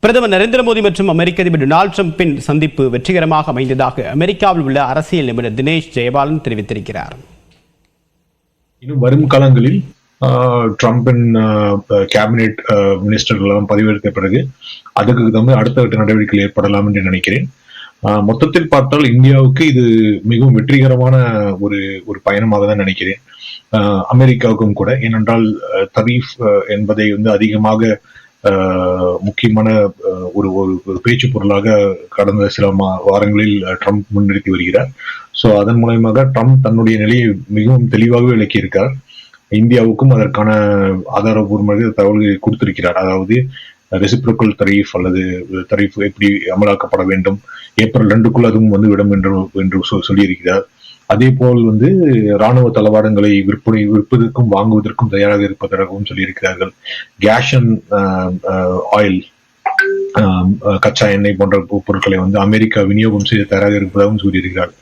பிரதமர் நரேந்திர மோடி மற்றும் அமெரிக்க அதிபர் டொனால்டு டிரம்பின் சந்திப்பு வெற்றிகரமாக அமைந்ததாக அமெரிக்காவில் உள்ள அரசியல் நிபுணர் தினேஷ் ஜெயபாலன் தெரிவித்திருக்கிறார். இன்னும் வரும் காலங்களில் ட்ரம்பின் கேபினெட் மினிஸ்டர்கள் பதவியேற்ற பிறகு அதுக்கு தகுந்த அடுத்த கட்ட நடவடிக்கைகள் ஏற்படலாம் என்று நினைக்கிறேன். மொத்தத்தில் பார்த்தால் இந்தியாவுக்கு இது மிகவும் வெற்றிகரமான ஒரு பயணமாக தான் நினைக்கிறேன். அமெரிக்காவுக்கும் கூட, ஏனென்றால் தரீஃப் என்பதை அதிகமாக முக்கியமான ஒரு பேச்சு பொருளாக கடந்த சில வாரங்களில் ட்ரம்ப் முன்னிறுத்தி வருகிறார். சோ அதன் மூலமாக ட்ரம்ப் தன்னுடைய நிலையை மிகவும் தெளிவாகவே விளக்கியிருக்கார். இந்தியாவுக்கும் அதற்கான ஆதாரபூர்வமாக தகவல்களை கொடுத்திருக்கிறார். அதாவது ரெசிப்ரோக்கல் தரீஃப் அல்லது தரீஃப் எப்படி அமலாக்கப்பட வேண்டும், ஏப்ரல் 2க்குள் அதுவும் வந்துவிடும் என்று சொல்லியிருக்கிறார். அதே போல் ராணுவ தளவாடங்களை விற்பதற்கும் வாங்குவதற்கும் தயாராக இருப்பதாகவும் சொல்லியிருக்கிறார்கள். கேஸ் அண்ட் ஆயில், கச்சா எண்ணெய் போன்ற பொருட்களை அமெரிக்கா விநியோகம் செய்ய தயாராக இருப்பதாகவும் கூறியிருக்கிறார்.